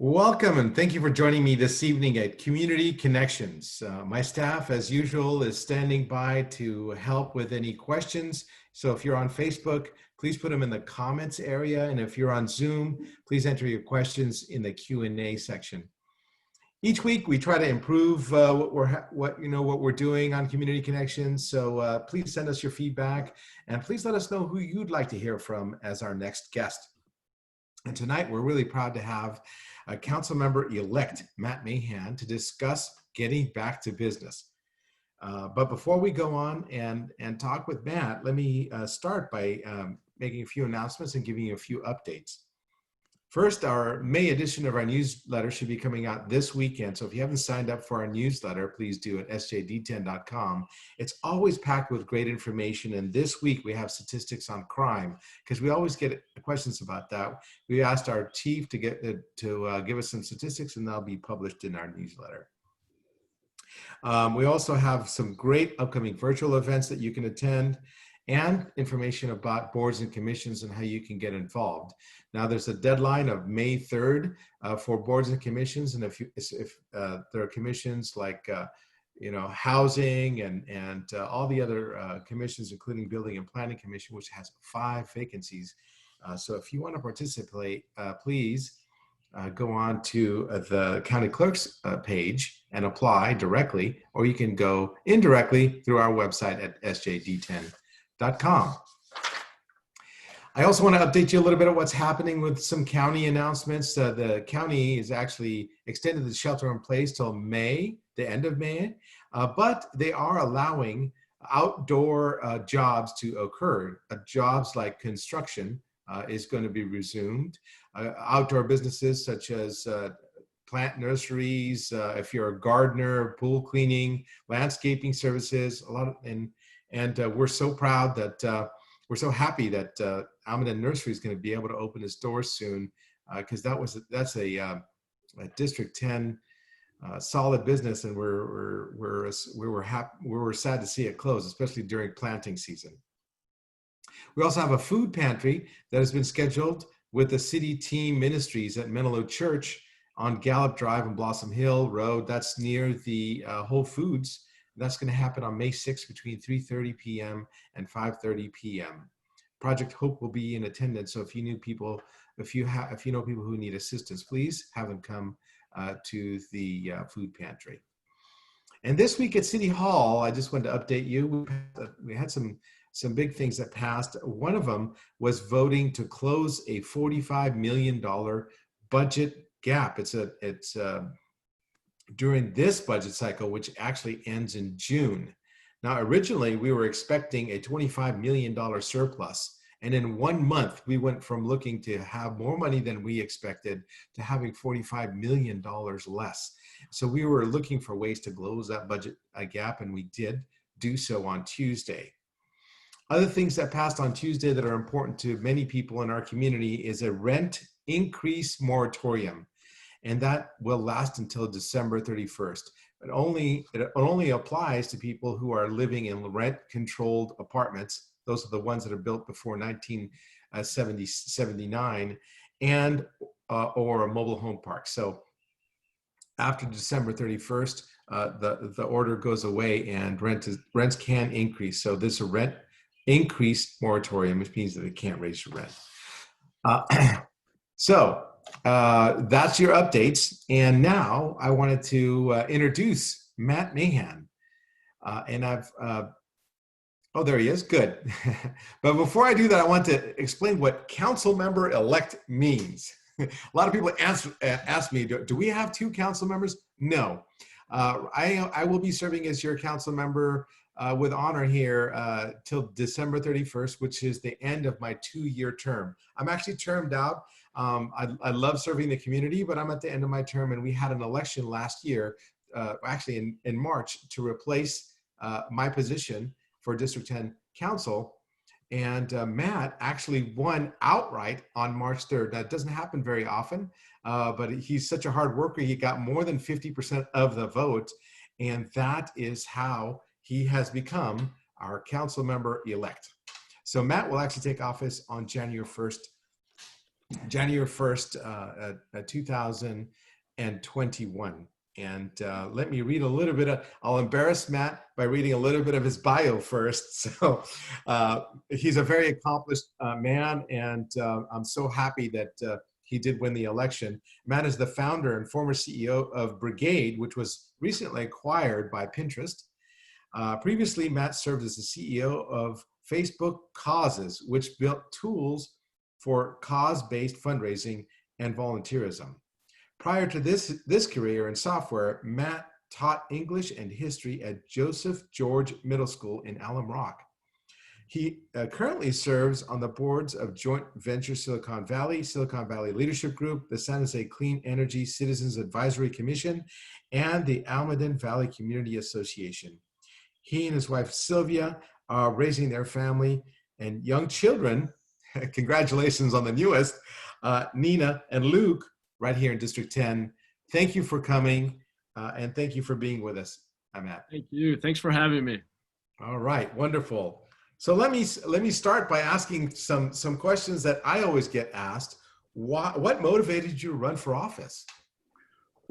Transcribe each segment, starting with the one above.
Welcome and thank you for joining me this evening at Community Connections. My staff, as usual, is standing by to help with any questions. So if you're on Facebook, please put them in the comments area. And if you're on Zoom, please enter your questions in the Q&A section. Each week we try to improve what we're doing on Community Connections. So please send us your feedback and please let us know who you'd like to hear from as our next guest. And tonight we're really proud to have Councilmember-Elect Matt Mahan to discuss getting back to business. But before we go on and talk with Matt, let me start by making a few announcements and giving you a few updates. First, our May edition of our newsletter should be coming out this weekend. So if you haven't signed up for our newsletter, please do at sjd10.com. It's always packed with great information. And this week we have statistics on crime because we always get questions about that. We asked our chief to give us some statistics and they'll be published in our newsletter. We also have some great upcoming virtual events that you can attend and information about boards and commissions and how you can get involved. Now there's a deadline of May 3rd for boards and commissions, and if there are commissions like housing and all the other commissions, including building and planning commission, which has 5 vacancies. So if you want to participate, please go on to the county clerk's page and apply directly, or you can go indirectly through our website at sjd10.com. I also want to update you a little bit of what's happening with some county announcements. The county has actually extended the shelter in place till May, the end of May, but they are allowing outdoor jobs to occur. Jobs like construction is going to be resumed. Outdoor businesses such as plant nurseries, if you're a gardener, pool cleaning, landscaping services, a lot of, and we're so proud that we're so happy that Almaden Nursery is going to be able to open its doors soon, because that's a District 10 solid business, and we were sad to see it close, especially during planting season. We also have a food pantry that has been scheduled with the City Team Ministries at Menelo Church on Gallup Drive and Blossom Hill Road. That's near the Whole Foods. That's going to happen on May 6th between 3:30 p.m. and 5:30 p.m. Project Hope will be in attendance. So if you know people who need assistance, please have them come to the food pantry. And this week at City Hall, I just wanted to update you. We had some big things that passed. One of them was voting to close a $45 million budget gap. It's during this budget cycle, which actually ends in June. Now, originally, we were expecting a $25 million surplus. And in 1 month, we went from looking to have more money than we expected to having $45 million less. So we were looking for ways to close that budget gap, and we did do so on Tuesday. Other things that passed on Tuesday that are important to many people in our community is a rent increase moratorium. And that will last until December 31st. It only applies to people who are living in rent-controlled apartments. Those are the ones that are built before 1979, and or a mobile home park. So after December 31st, the order goes away and rents can increase. So this is a rent increase moratorium, which means that they can't raise your rent. That's your updates. And now I wanted to introduce Matt Mahan. Oh, there he is. Good. But before I do that, I want to explain what Councilmember-Elect means. A lot of people ask me, do we have 2 council members? No. I will be serving as your council member with honor here till December 31st, which is the end of my 2-year term. I'm actually termed out. I love serving the community, but I'm at the end of my term, and we had an election last year, actually in March, to replace my position for District 10 Council. And Matt actually won outright on March 3rd. That doesn't happen very often, but he's such a hard worker. He got more than 50% of the vote, and that is how he has become our council member elect. So Matt will actually take office on January 1st January 1st, 2021. And let me read a little bit I'll embarrass Matt by reading a little bit of his bio first. So he's a very accomplished man, and I'm so happy that he did win the election. Matt is the founder and former CEO of Brigade, which was recently acquired by Pinterest. Previously, Matt served as the CEO of Facebook Causes, which built tools for cause-based fundraising and volunteerism. Prior to this career in software, Matt taught English and history at Joseph George Middle School in Alum Rock. He currently serves on the boards of Joint Venture Silicon Valley Leadership Group, the San Jose Clean Energy Citizens Advisory Commission, and the Almaden Valley Community Association. He and his wife Sylvia are raising their family and young children. Congratulations on the newest, Nina and Luke, right here in District 10. Thank you for coming, and thank you for being with us, Matt. Thank you. Thanks for having me. All right, wonderful. So let me start by asking some questions that I always get asked. What motivated you to run for office?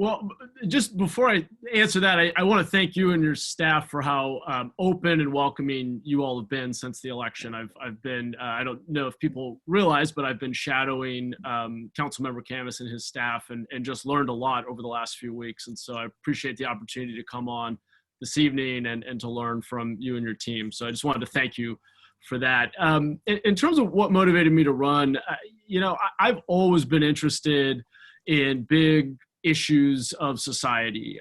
Well, just before I answer that, I want to thank you and your staff for how open and welcoming you all have been since the election. I've been, I don't know if people realize, but I've been shadowing Councilmember Khamis and his staff and just learned a lot over the last few weeks. And so I appreciate the opportunity to come on this evening and to learn from you and your team. So I just wanted to thank you for that. In terms of what motivated me to run, I've always been interested in big issues of society,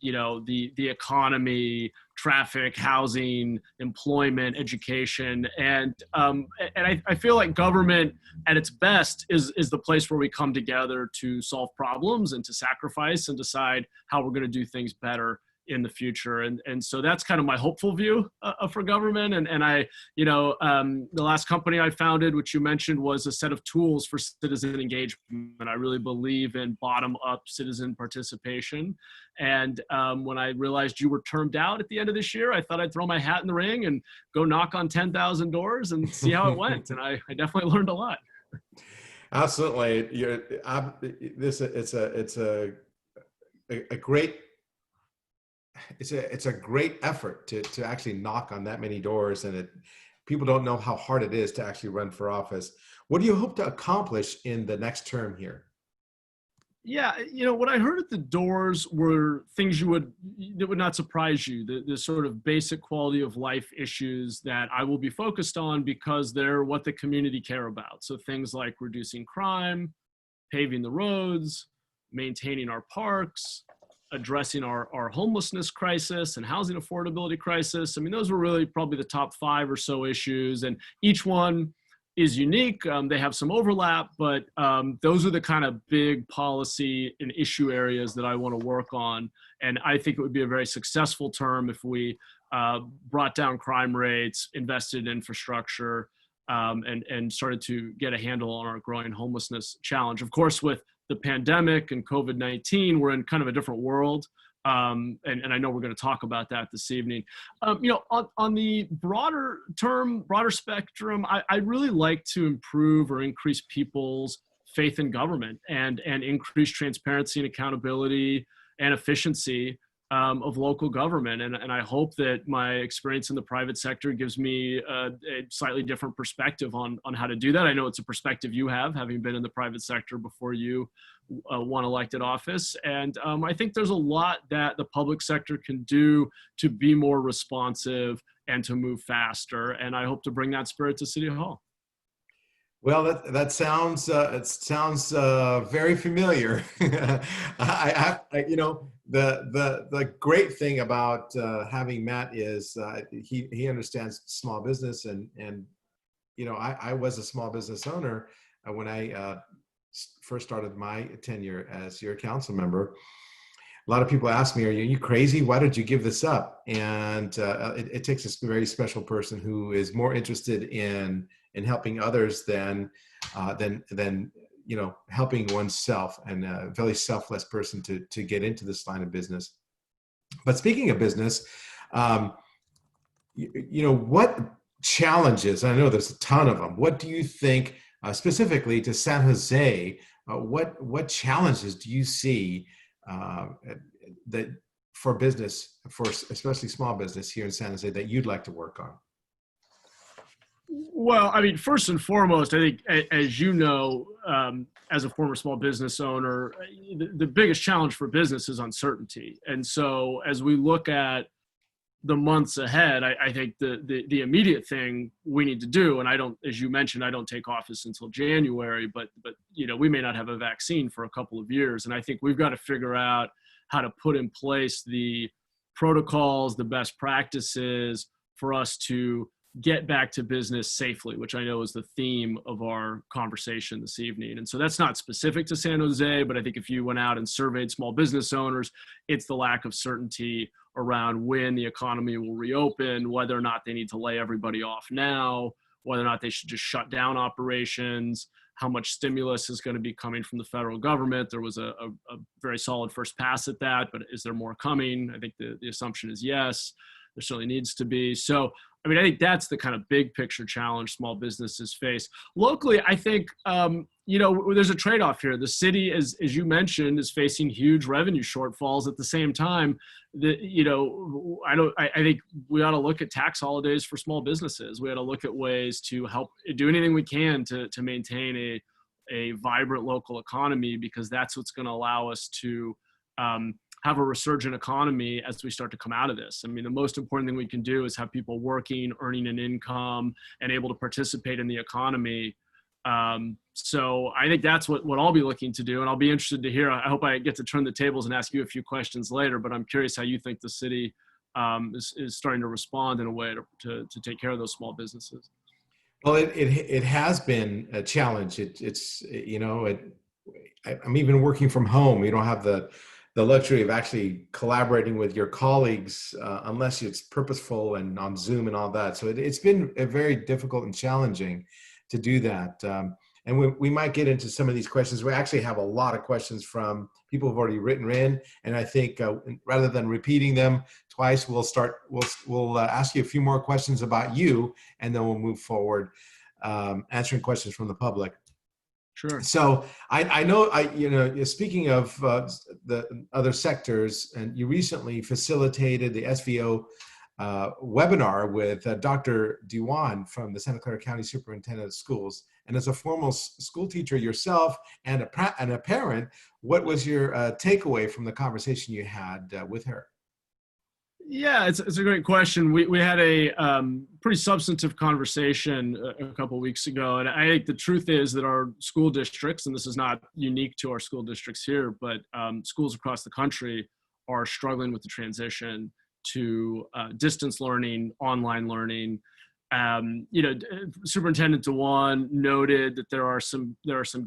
the economy, traffic, housing, employment, education, and I feel like government at its best is the place where we come together to solve problems and to sacrifice and decide how we're going to do things better in the future. And so that's kind of my hopeful view for government. And I, the last company I founded, which you mentioned, was a set of tools for citizen engagement. I really believe in bottom-up citizen participation. And when I realized you were termed out at the end of this year, I thought I'd throw my hat in the ring and go knock on 10,000 doors and see how it went. And I definitely learned a lot. Absolutely. It's a great effort to actually knock on that many doors, and people don't know how hard it is to actually run for office. What do you hope to accomplish in the next term here? Yeah, what I heard at the doors were things that would not surprise you, the sort of basic quality of life issues that I will be focused on because they're what the community care about. So things like reducing crime, paving the roads, maintaining our parks, addressing our homelessness crisis and housing affordability crisis. I mean, those were really probably the top 5 or so issues, and each one is unique. They have some overlap, but those are the kind of big policy and issue areas that I want to work on. And I think it would be a very successful term if we brought down crime rates, invested in infrastructure, and started to get a handle on our growing homelessness challenge. Of course, with the pandemic and COVID-19, we're in kind of a different world. And I know we're going to talk about that this evening. On the broader spectrum, I really like to improve or increase people's faith in government and increase transparency and accountability and efficiency of local government. And I hope that my experience in the private sector gives me a slightly different perspective on how to do that. I know it's a perspective you have, having been in the private sector before you won elected office. And I think there's a lot that the public sector can do to be more responsive and to move faster. And I hope to bring that spirit to City Hall. Well, that sounds very familiar. The great thing about having Matt is he understands small business, and I was a small business owner when I first started my tenure as your council member. A lot of people ask me, "Are you crazy? Why did you give this up?" And it takes a very special person who is more interested in helping others than helping oneself, and a very selfless person to get into this line of business. But speaking of business, what challenges, I know there's a ton of them, what do you think specifically to San Jose. What challenges do you see that for business, for especially small business here in San Jose, that you'd like to work on? Well, I mean, first and foremost, I think, as you know, as a former small business owner, the biggest challenge for business is uncertainty. And so as we look at the months ahead, I think the immediate thing we need to do, and I don't, as you mentioned, I don't take office until January, but we may not have a vaccine for a couple of years. And I think we've got to figure out how to put in place the protocols, the best practices for us to get back to business safely, which I know is the theme of our conversation this evening. And so that's not specific to San Jose, but I think if you went out and surveyed small business owners, it's the lack of certainty around when the economy will reopen, whether or not they need to lay everybody off now, whether or not they should just shut down operations, how much stimulus is going to be coming from the federal government. There was a very solid first pass at that, but is there more coming? I think the assumption is yes. There certainly needs to be. So, I mean, I think that's the kind of big picture challenge small businesses face. Locally, I think, there's a trade-off here. The city, as you mentioned, is facing huge revenue shortfalls. At the same time, I think we ought to look at tax holidays for small businesses. We ought to look at ways to help do anything we can to maintain a vibrant local economy, because that's what's going to allow us to have a resurgent economy as we start to come out of this. I mean, the most important thing we can do is have people working, earning an income, and able to participate in the economy. So I think that's what I'll be looking to do. And I'll be interested to hear, I hope I get to turn the tables and ask you a few questions later, but I'm curious how you think the city is starting to respond in a way to take care of those small businesses. Well, it has been a challenge. I'm even working from home. You don't have the luxury of actually collaborating with your colleagues unless it's purposeful and on Zoom and all that. So it's been very difficult and challenging to do that. And we might get into some of these questions. We actually have a lot of questions from people who've already written in, and I think rather than repeating them twice, we'll ask you a few more questions about you, and then we'll move forward answering questions from the public. Sure. So I know, speaking of the other sectors, and you recently facilitated the SVO webinar with Dr. Dewan from the Santa Clara County Superintendent of Schools. And as a former school teacher yourself and a parent, what was your takeaway from the conversation you had with her? Yeah, it's a great question. We had a pretty substantive conversation a couple of weeks ago, and I think the truth is that our school districts, and this is not unique to our school districts here, but schools across the country are struggling with the transition to distance learning, online learning. Superintendent Dewan noted that there are some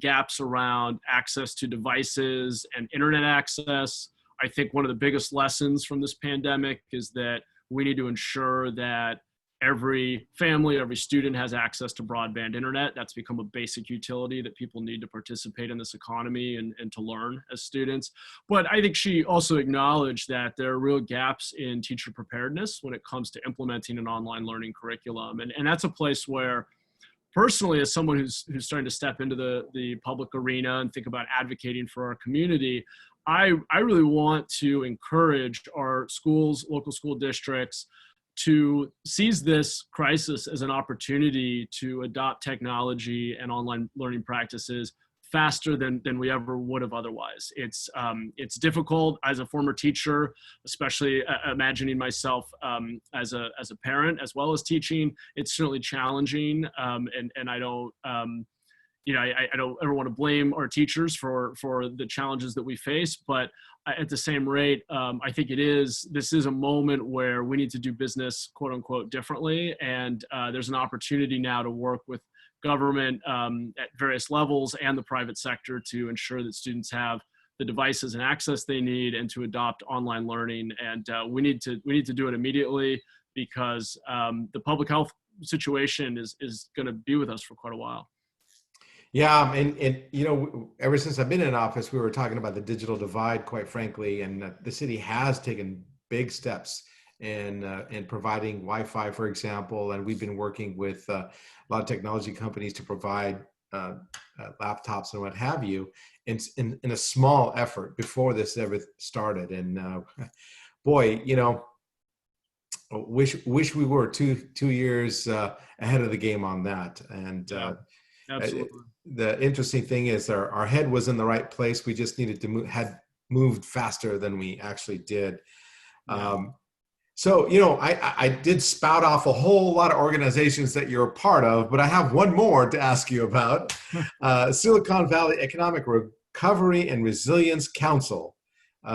gaps around access to devices and internet access. I think one of the biggest lessons from this pandemic is that we need to ensure that every family, every student has access to broadband internet. That's become a basic utility that people need to participate in this economy and to learn as students. But I think she also acknowledged that there are real gaps in teacher preparedness when it comes to implementing an online learning curriculum. And that's a place where, personally, as someone who's starting to step into the public arena and think about advocating for our community, I really want to encourage our schools, local school districts, to seize this crisis as an opportunity to adopt technology and online learning practices faster than we ever would have otherwise. It's difficult as a former teacher, especially imagining myself as a parent as well as teaching. It's certainly challenging, and I don't. I don't ever want to blame our teachers for the challenges that we face, but at the same rate, I think this is a moment where we need to do business, quote unquote, differently. And there's an opportunity now to work with government at various levels and the private sector to ensure that students have the devices and access they need and to adopt online learning. And we need to do it immediately, because the public health situation is going to be with us for quite a while. Yeah, and ever since I've been in office, we were talking about the digital divide, quite frankly, and the city has taken big steps in providing Wi-Fi, for example, and we've been working with a lot of technology companies to provide laptops and what have you, in a small effort before this ever started. And boy, wish we were two years ahead of the game on that. And Absolutely. the interesting thing is our head was in the right place. We just needed to had moved faster than we actually did. Yeah. So, I did spout off a whole lot of organizations that you're a part of, but I have one more to ask you about. Silicon Valley Economic Recovery and Resilience Council.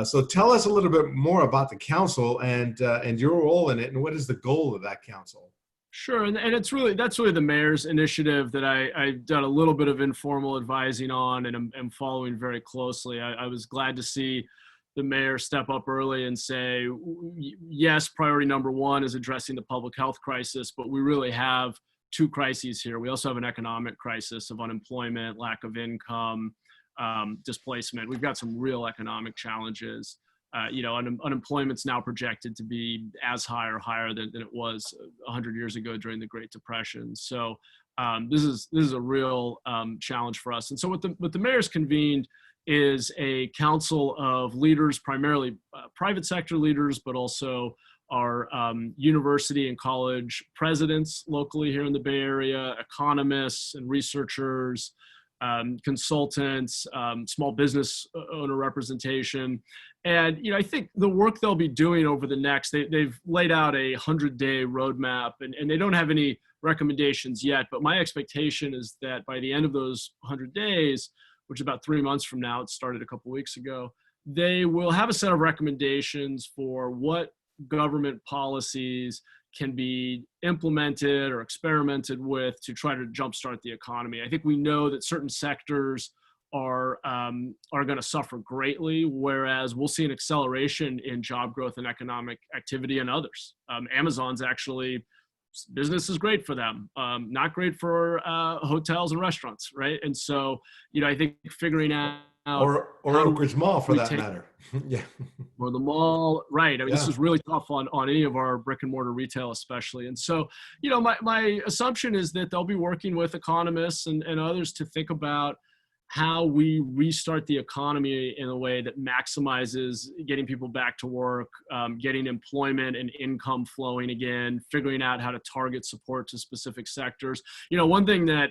So tell us a little bit more about the council and your role in it, and what is the goal of that council? Sure, and that's really the mayor's initiative that I've done a little bit of informal advising on, and I'm following very closely. I was glad to see the mayor step up early and say, yes, priority number one is addressing the public health crisis, but we really have two crises here. We also have an economic crisis of unemployment, lack of income, displacement. We've got some real economic challenges. Unemployment's now projected to be as high or higher than it was 100 years ago during the Great Depression. So this is a real challenge for us. And so what the mayor's convened is a council of leaders, primarily private sector leaders, but also our university and college presidents locally here in the Bay Area, economists and researchers, consultants, small business owner representation. And, I think the work they'll be doing over the next, they've laid out a 100-day roadmap, and they don't have any recommendations yet, but my expectation is that by the end of those 100 days, which is about 3 months from now, it started a couple weeks ago, they will have a set of recommendations for what government policies can be implemented or experimented with to try to jumpstart the economy. I think we know that certain sectors are going to suffer greatly, whereas we'll see an acceleration in job growth and economic activity in others. Amazon's actually, business is great for them, not great for hotels and restaurants, right? And so, I think figuring out or Oak Ridge Mall for that matter. Yeah. Or the mall, right? I mean, Yeah. This is really tough on any of our brick and mortar retail, especially. And so, my assumption is that they'll be working with economists and others to think about how we restart the economy in a way that maximizes getting people back to work, getting employment and income flowing again, figuring out how to target support to specific sectors. One thing that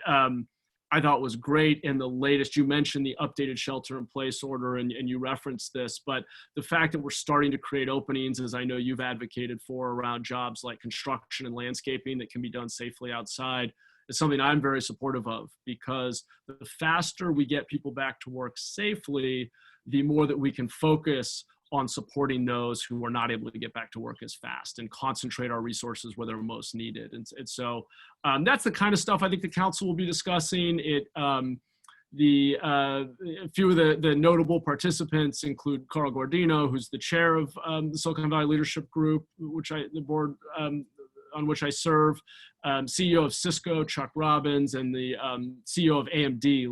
I thought was great in the latest, you mentioned the updated shelter in place order, and you referenced this, but the fact that we're starting to create openings, as I know you've advocated for, around jobs like construction and landscaping that can be done safely outside, is something I'm very supportive of, because the faster we get people back to work safely, the more that we can focus on supporting those who are not able to get back to work as fast and concentrate our resources where they're most needed. And so that's the kind of stuff I think the council will be discussing. A few of the notable participants include Carl Guardino, who's the chair of the Silicon Valley Leadership Group, the board on which I serve, CEO of Cisco, Chuck Robbins, and the CEO of AMD,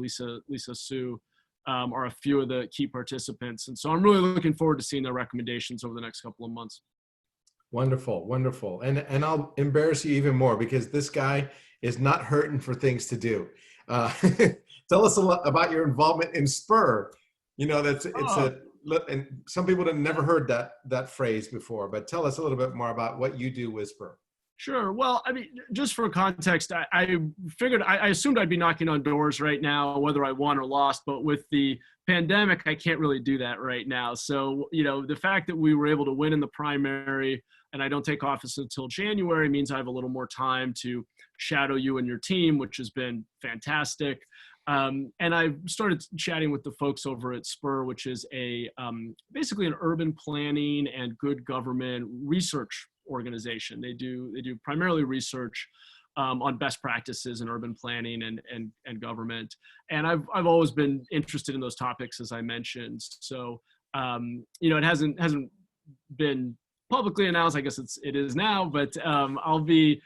Lisa Su, are a few of the key participants. And so I'm really looking forward to seeing their recommendations over the next couple of months. Wonderful, wonderful. And I'll embarrass you even more, because this guy is not hurting for things to do. Tell us a lot about your involvement in Spur. And some people have never heard that phrase before, but tell us a little bit more about what you do with Spur. Sure. Well, I mean, just for context, I figured, I assumed I'd be knocking on doors right now, whether I won or lost, but with the pandemic, I can't really do that right now. So, the fact that we were able to win in the primary and I don't take office until January means I have a little more time to shadow you and your team, which has been fantastic. And I've started chatting with the folks over at Spur, which is basically an urban planning and good government research organization. They do primarily research on best practices in urban planning and government. And I've always been interested in those topics, as I mentioned. So it hasn't been publicly announced. I guess it is now, but I'll be,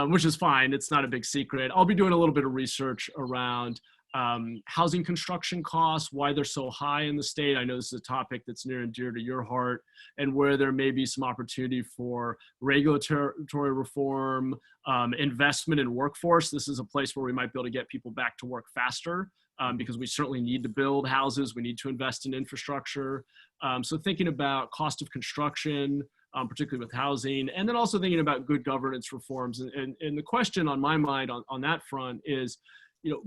which is fine. It's not a big secret. I'll be doing a little bit of research around housing construction costs, why they're so high in the state. I know this is a topic that's near and dear to your heart, and where there may be some opportunity for regulatory reform, investment in workforce. This is a place where we might be able to get people back to work faster, because we certainly need to build houses. We need to invest in infrastructure. So thinking about cost of construction, particularly with housing, and then also thinking about good governance reforms. And the question on my mind on that front is,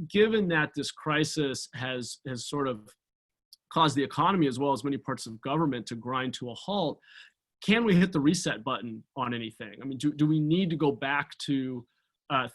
given that this crisis has sort of caused the economy as well as many parts of government to grind to a halt, can we hit the reset button on anything? I mean, do we need to go back to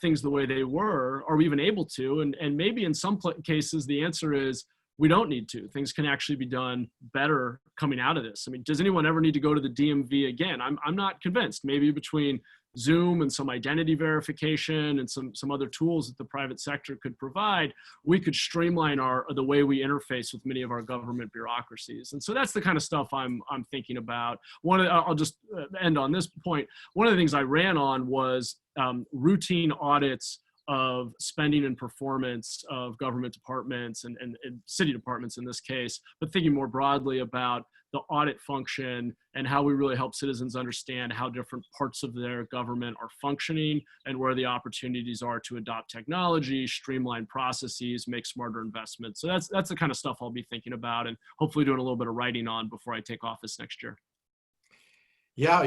things the way they were? Are we even able to? And maybe in some cases, the answer is we don't need to. Things can actually be done better coming out of this. I mean, does anyone ever need to go to the DMV again? I'm not convinced. Maybe between Zoom and some identity verification and some other tools that the private sector could provide, we could streamline the way we interface with many of our government bureaucracies. And so that's the kind of stuff I'm thinking about. I'll just end on this point. One of the things I ran on was routine audits of spending and performance of government departments and city departments in this case, but thinking more broadly about the audit function and how we really help citizens understand how different parts of their government are functioning and where the opportunities are to adopt technology, streamline processes, make smarter investments. So that's the kind of stuff I'll be thinking about and hopefully doing a little bit of writing on before I take office next year. Yeah,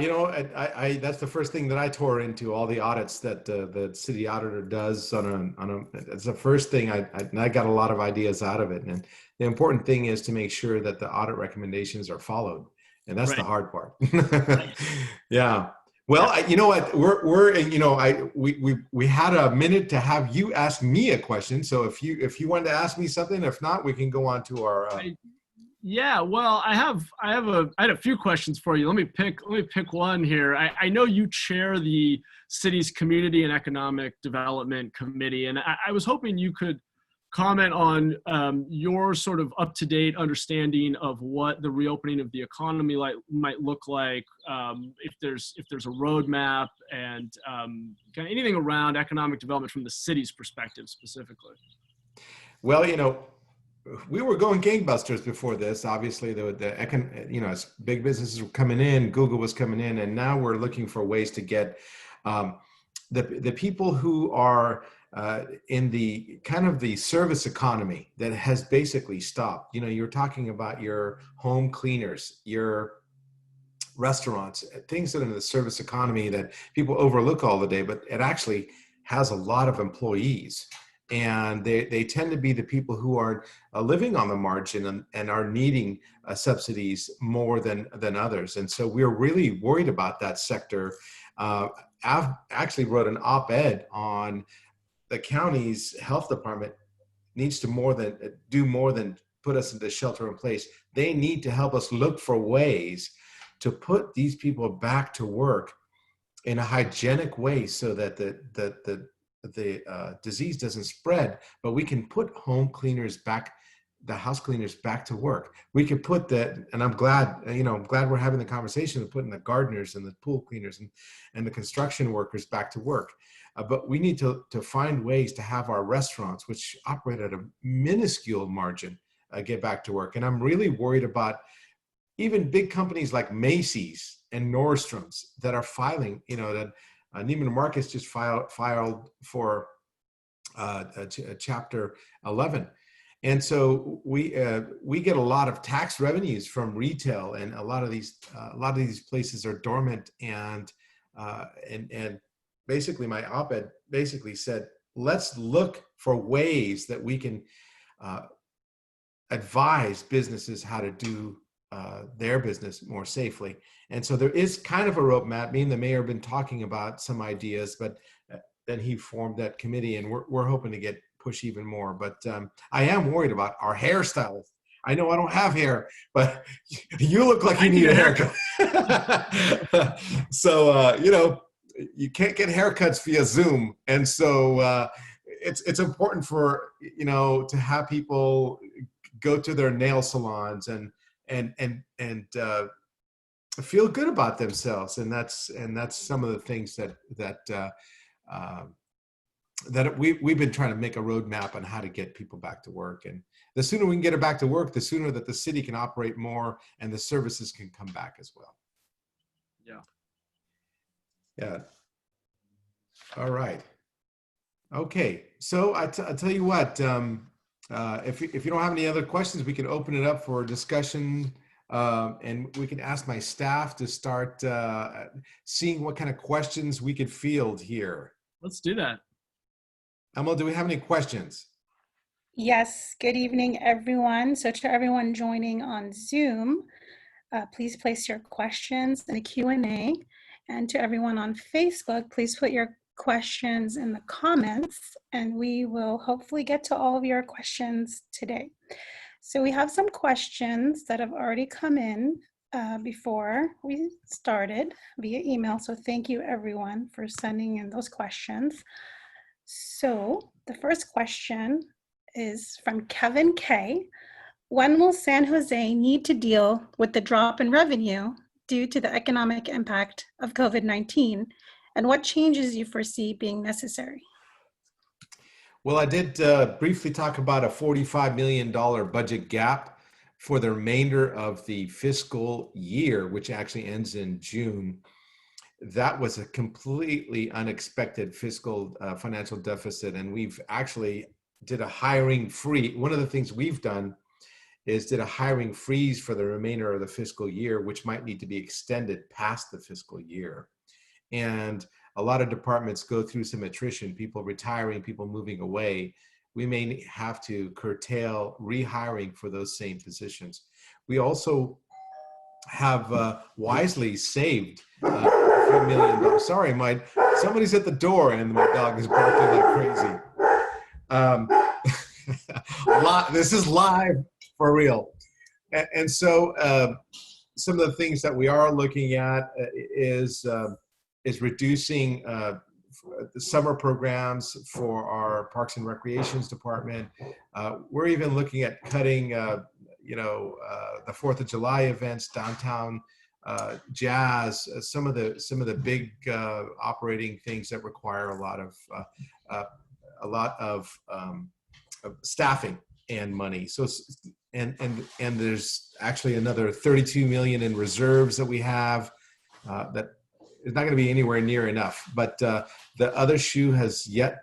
I that's the first thing that I tore into, all the audits that the city auditor does it's the first thing I got a lot of ideas out of it. And the important thing is to make sure that the audit recommendations are followed. And that's the hard part. Right. Yeah. Well, you know what, we had a minute to have you ask me a question. So if you wanted to ask me something, if not, we can go on to our, Yeah, well, I had a few questions for you. Let me pick one here. I know you chair the city's Community and Economic Development Committee, and I was hoping you could comment on your sort of up-to-date understanding of what the reopening of the economy might look like, if there's a roadmap, and kind of anything around economic development from the city's perspective specifically. Well, we were going gangbusters before this. Obviously, as big businesses were coming in, Google was coming in, and now we're looking for ways to get the people who are in the kind of the service economy that has basically stopped. You're talking about your home cleaners, your restaurants, things that are in the service economy that people overlook all the day, but it actually has a lot of employees. And they tend to be the people who are living on the margin and are needing subsidies more than others. And so we're really worried about that sector. I've actually wrote an op-ed on the county's health department needs to do more than put us into shelter in place. They need to help us look for ways to put these people back to work in a hygienic way so that the disease doesn't spread, but we can put home cleaners back, the house cleaners back to work. We could put that, and I'm glad we're having the conversation of putting the gardeners and the pool cleaners and the construction workers back to work. But we need to find ways to have our restaurants, which operate at a minuscule margin, get back to work. And I'm really worried about even big companies like Macy's and Nordstrom's that are filing, that Neiman Marcus just filed for Chapter 11, and so we get a lot of tax revenues from retail, and a lot of these places are dormant. And basically, my op-ed basically said, let's look for ways that we can advise businesses how to do their business more safely. And so there is kind of a roadmap. Me and the mayor have been talking about some ideas, but then he formed that committee, and we're hoping to push even more. But I am worried about our hairstylists. I know I don't have hair, but you look like you need a haircut. So, you can't get haircuts via Zoom. And so it's important for, to have people go to their nail salons and feel good about themselves, and that's some of the things that that we've been trying to make a roadmap on how to get people back to work. And the sooner we can get it back to work, the sooner that the city can operate more and the services can come back as well. Yeah. Yeah. All right. Okay. So I'll tell you what, if you don't have any other questions, we can open it up for discussion, and we can ask my staff to start seeing what kind of questions we could field here. Let's do that. Emma, do we have any questions? Yes, good evening, everyone. So to everyone joining on Zoom, please place your questions in the Q&A. And to everyone on Facebook, please put your questions in the comments, and we will hopefully get to all of your questions today. So we have some questions that have already come in before we started via email. So thank you, everyone, for sending in those questions. So the first question is from Kevin K. When will San Jose need to deal with the drop in revenue due to the economic impact of COVID-19? And what changes you foresee being necessary? Well, I did briefly talk about a $45 million budget gap for the remainder of the fiscal year, which actually ends in June. That was a completely unexpected fiscal financial deficit, and we've actually did a hiring freeze. One of the things we've done is did a hiring freeze for the remainder of the fiscal year, which might need to be extended past the fiscal year. And a lot of departments go through some attrition, people retiring, people moving away. We may have to curtail rehiring for those same positions. We also have wisely saved a few $1 million. Sorry, somebody's at the door and my dog is barking like crazy. This is live for real. And so some of the things that we are looking at is reducing the summer programs for our Parks and Recreations department. We're even looking at cutting, the 4th of July events, downtown jazz, some of the big operating things that require a lot of staffing and money. So and there's actually another 32 million in reserves that we have that is not going to be anywhere near enough, but the other shoe has yet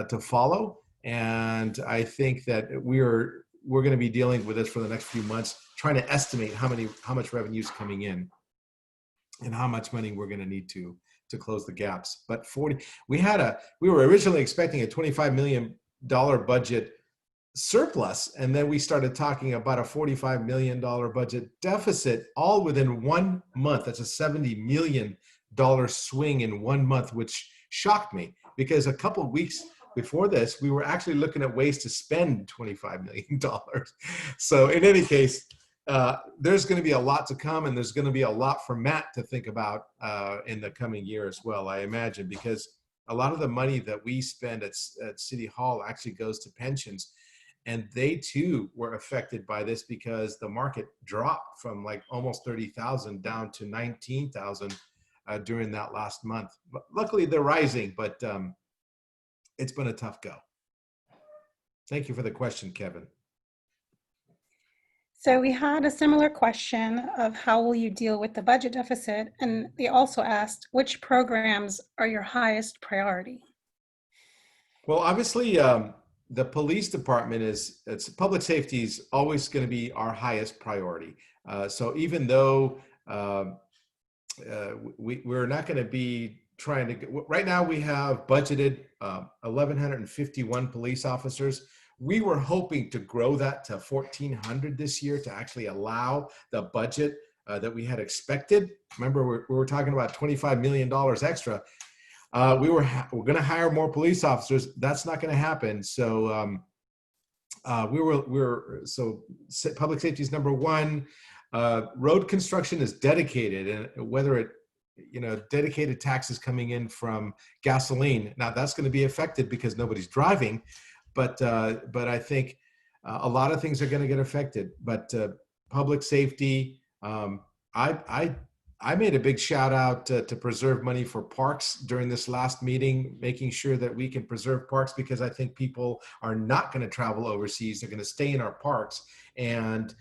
to follow. And I think that we're going to be dealing with this for the next few months, trying to estimate how much revenue is coming in and how much money we're going to need to close the gaps. But we were originally expecting a $25 million budget surplus, and then we started talking about a $45 million budget deficit all within 1 month. That's a $70 million swing in 1 month, which shocked me, because a couple of weeks before this, we were actually looking at ways to spend $25 million. So in any case, there's going to be a lot to come, and there's going to be a lot for Matt to think about in the coming year as well, I imagine, because a lot of the money that we spend at City Hall actually goes to pensions. And they too were affected by this because the market dropped from like almost 30,000 down to 19,000 during that last month. But luckily they're rising, but it's been a tough go. Thank you for the question, Kevin. So we had a similar question of how will you deal with the budget deficit? And they also asked, which programs are your highest priority? Well, obviously, the police department public safety is always going to be our highest priority. So even though we're not going to be trying to, right now we have budgeted 1,151 police officers. We were hoping to grow that to 1,400 this year to actually allow the budget that we had expected. Remember, we were talking about $25 million extra. We're going to hire more police officers. That's not going to happen. So so public safety is number one. Road construction is dedicated, and whether dedicated taxes coming in from gasoline. Now that's going to be affected because nobody's driving, but I think a lot of things are going to get affected. But public safety, I I made a big shout out to preserve money for parks during this last meeting, making sure that we can preserve parks, because I think people are not going to travel overseas. They're going to stay in our parks, and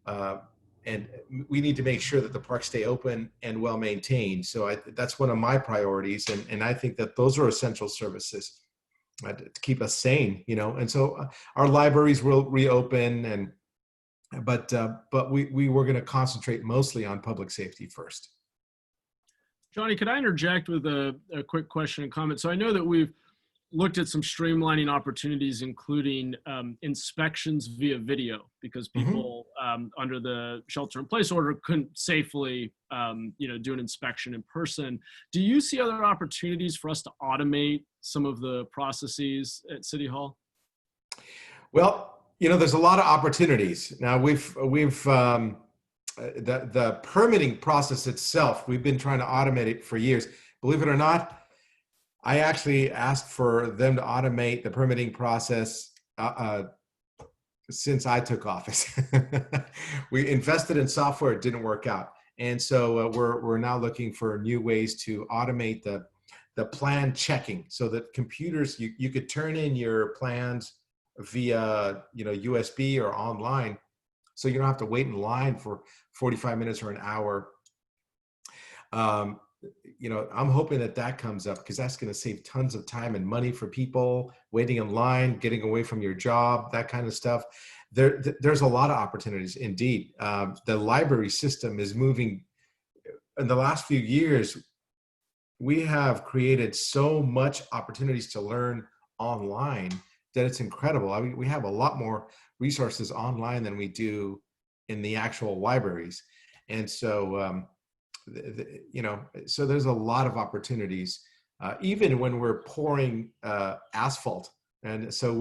uh, and we need to make sure that the parks stay open and well maintained. So that's one of my priorities, and I think that those are essential services to keep us sane, And so our libraries will reopen, but we were going to concentrate mostly on public safety first. Johnny, could I interject with a quick question and comment? So I know that we've looked at some streamlining opportunities, including inspections via video, because people under the shelter-in-place order couldn't safely, do an inspection in person. Do you see other opportunities for us to automate some of the processes at City Hall? Well, there's a lot of opportunities. Now the permitting process itself, we've been trying to automate it for years. Believe it or not, I actually asked for them to automate the permitting process since I took office. We invested in software, it didn't work out. And so we're now looking for new ways to automate the plan checking, so that computers, you could turn in your plans via USB or online, so you don't have to wait in line for 45 minutes or an hour. I'm hoping that comes up, because that's going to save tons of time and money for people waiting in line, getting away from your job, that kind of stuff. There's a lot of opportunities indeed. The library system is moving. In the last few years, we have created so much opportunities to learn online that it's incredible. I mean, we have a lot more resources online than we do in the actual libraries. And so, so there's a lot of opportunities, even when we're pouring asphalt. And so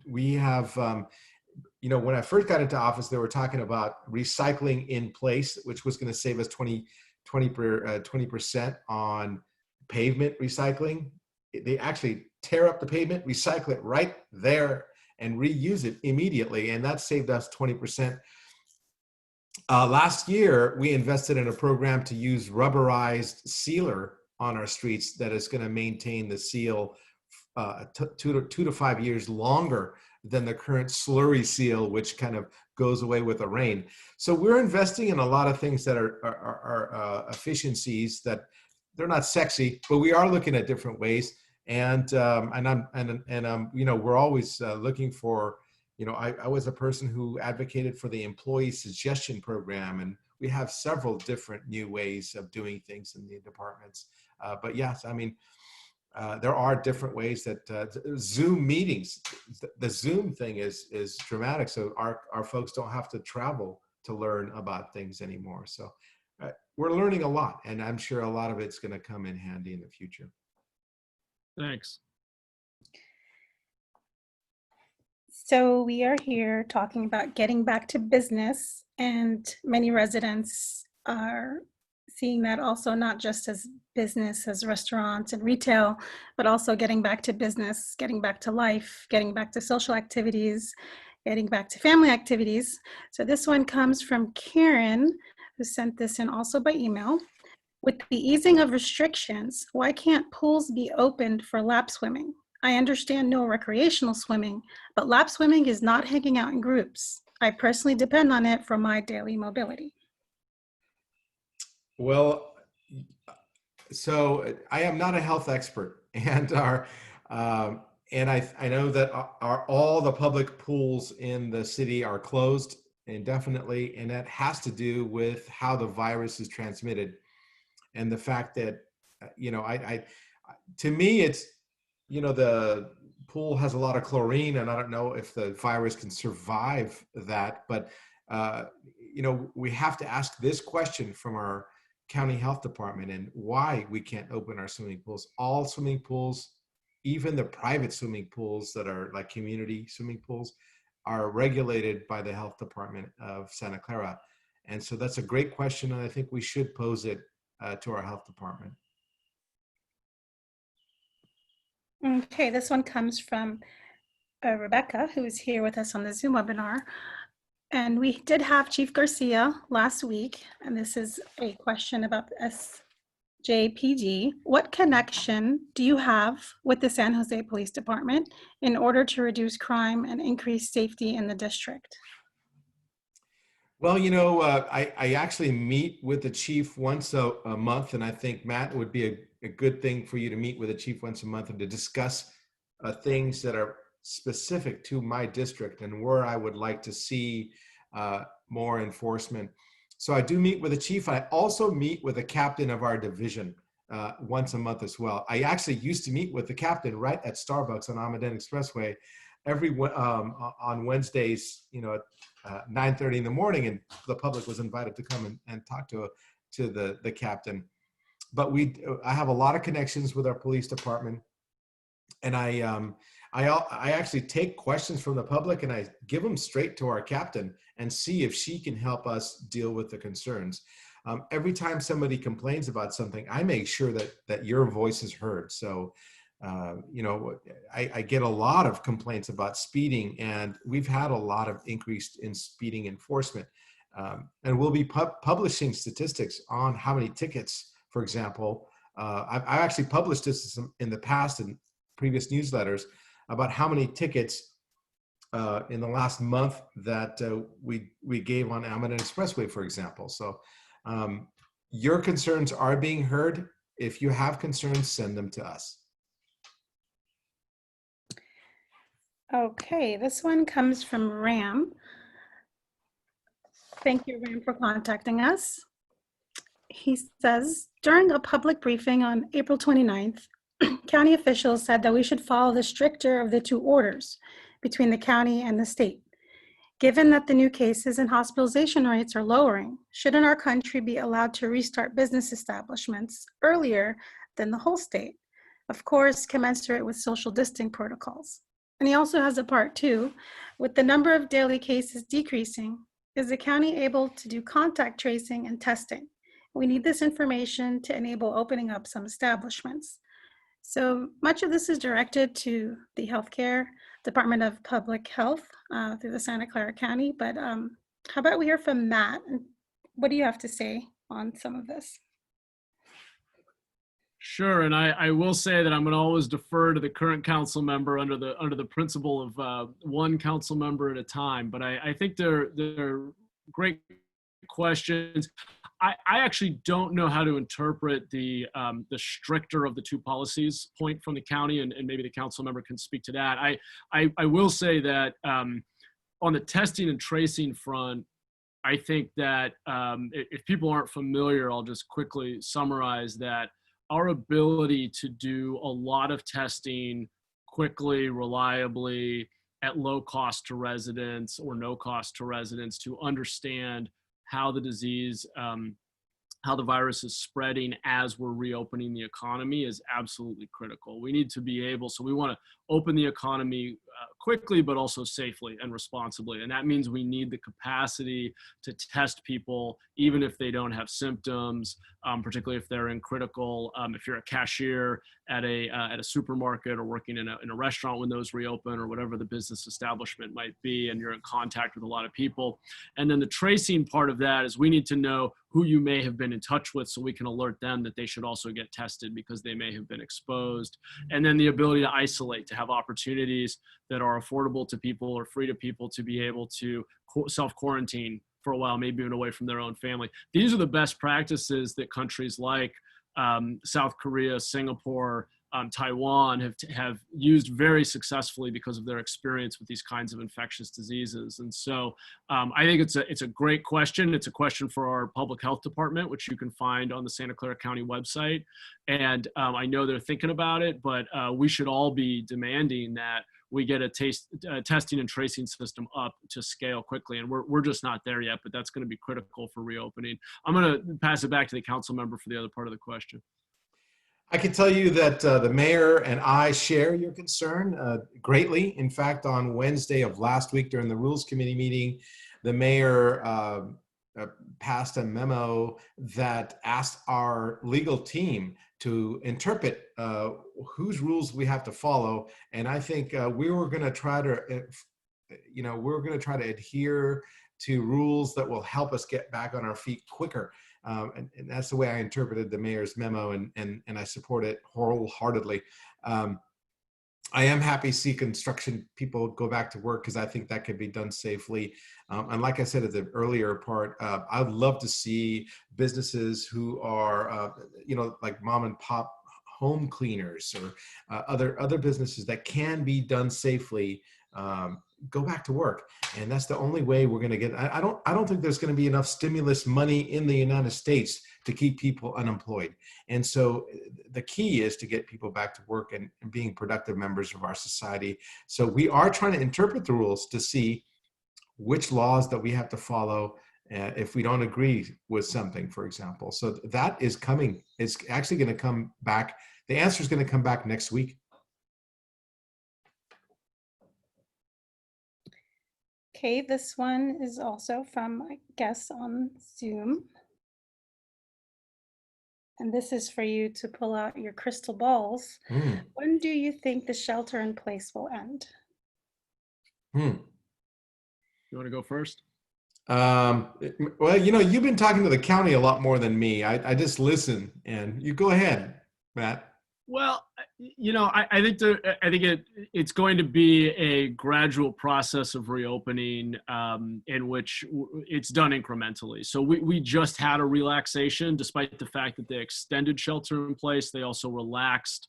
we have, when I first got into office, they were talking about recycling in place, which was going to save us 20% on pavement recycling. They actually tear up the pavement, recycle it right there, and reuse it immediately. And that saved us 20%. Last year, we invested in a program to use rubberized sealer on our streets that is going to maintain the seal 2 to 5 years longer than the current slurry seal, which kind of goes away with the rain. So we're investing in a lot of things that are efficiencies that they're not sexy, but we are looking at different ways. And we're always looking for, I was a person who advocated for the employee suggestion program, and we have several different new ways of doing things in the departments. But yes, I mean, there are different ways that Zoom meetings, the Zoom thing is dramatic. So our folks don't have to travel to learn about things anymore. So we're learning a lot, and I'm sure a lot of it's going to come in handy in the future. Thanks. So we are here talking about getting back to business, and many residents are seeing that also not just as business, as restaurants and retail, but also getting back to business, getting back to life, getting back to social activities, getting back to family activities. So this one comes from Karen, who sent this in also by email. With the easing of restrictions, why can't pools be opened for lap swimming? I understand no recreational swimming, but lap swimming is not hanging out in groups. I personally depend on it for my daily mobility. Well, so I am not a health expert, and I know that all the public pools in the city are closed indefinitely, and that has to do with how the virus is transmitted. And the fact that, to me, it's, the pool has a lot of chlorine, and I don't know if the virus can survive that. But, we have to ask this question from our county health department, and why we can't open our swimming pools. All swimming pools, even the private swimming pools that are like community swimming pools, are regulated by the health department of Santa Clara. And so that's a great question, and I think we should pose it to our health department. Okay, this one comes from Rebecca, who is here with us on the Zoom webinar. And we did have Chief Garcia last week, and this is a question about the SJPD. What connection do you have with the San Jose Police Department in order to reduce crime and increase safety in the district? Well, I actually meet with the chief once a month, and I think, Matt, it would be a good thing for you to meet with the chief once a month and to discuss things that are specific to my district and where I would like to see more enforcement. So I do meet with the chief. I also meet with the captain of our division once a month as well. I actually used to meet with the captain right at Starbucks on Almaden Expressway on Wednesdays, at 9:30 in the morning, and the public was invited to come and talk to the captain. But I have a lot of connections with our police department, and I actually take questions from the public and I give them straight to our captain and see if she can help us deal with the concerns. Every time somebody complains about something, I make sure that your voice is heard. So, I get a lot of complaints about speeding, and we've had a lot of increase in speeding enforcement. And we'll be publishing statistics on how many tickets, for example. I've actually published this in the past in previous newsletters about how many tickets in the last month that we gave on Almaden Expressway, for example. So your concerns are being heard. If you have concerns, send them to us. Okay, this one comes from Ram. Thank you, Ram, for contacting us. He says, during a public briefing on April 29th, county officials said that we should follow the stricter of the two orders between the county and the state. Given that the new cases and hospitalization rates are lowering, shouldn't our country be allowed to restart business establishments earlier than the whole state? Of course, commensurate with social distancing protocols. And he also has a part two, with the number of daily cases decreasing, is the county able to do contact tracing and testing? We need this information to enable opening up some establishments. So much of this is directed to the Healthcare Department of Public Health through the Santa Clara County, but how about we hear from Matt? What do you have to say on some of this? Sure, and I will say that I'm going to always defer to the current council member under the principle of one council member at a time. But I think they're great questions. I actually don't know how to interpret the stricter of the two policies point from the county, and maybe the council member can speak to that. I will say that on the testing and tracing front, I think that if people aren't familiar, I'll just quickly summarize that our ability to do a lot of testing quickly, reliably, at low cost to residents or no cost to residents to understand how the disease, how the virus is spreading as we're reopening the economy is absolutely critical. We need to be able, so we want to open the economy quickly, but also safely and responsibly. And that means we need the capacity to test people, even if they don't have symptoms, particularly if they're in critical, if you're a cashier at a supermarket or working in a restaurant when those reopen or whatever the business establishment might be, and you're in contact with a lot of people. And then the tracing part of that is we need to know who you may have been in touch with so we can alert them that they should also get tested because they may have been exposed. And then the ability to isolate, to have opportunities that are affordable to people or free to people to be able to self-quarantine for a while, maybe even away from their own family. These are the best practices that countries like South Korea, Singapore, Taiwan have used very successfully because of their experience with these kinds of infectious diseases. And so I think it's a great question. It's a question for our public health department, which you can find on the Santa Clara County website. And I know they're thinking about it, but we should all be demanding that we get a testing and tracing system up to scale quickly. And we're just not there yet, but that's going to be critical for reopening. I'm going to pass it back to the council member for the other part of the question. I can tell you that the mayor and I share your concern greatly. In fact, on Wednesday of last week during the Rules Committee meeting, the mayor passed a memo that asked our legal team to interpret whose rules we have to follow. And I think we were going to try to, we're going to try to adhere to rules that will help us get back on our feet quicker. And that's the way I interpreted the mayor's memo, and I support it wholeheartedly. I am happy to see construction people go back to work because I think that could be done safely. And like I said at the earlier part, I'd love to see businesses who are, like mom and pop home cleaners or other businesses that can be done safely, go back to work. And that's the only way we're going to get. I don't think there's going to be enough stimulus money in the United States to keep people unemployed. And so the key is to get people back to work and being productive members of our society. So we are trying to interpret the rules to see which laws that we have to follow if we don't agree with something, for example. So that is coming. It's actually going to come back. The answer is going to come back next week. Okay, this one is also from a guest on Zoom. And this is for you to pull out your crystal balls. When do you think the shelter in place will end? You want to go first? Well, you've been talking to the county a lot more than me. I just listen, and you go ahead, Matt. Well, I think it's going to be a gradual process of reopening in which it's done incrementally. So we just had a relaxation, despite the fact that they extended shelter in place. They also relaxed,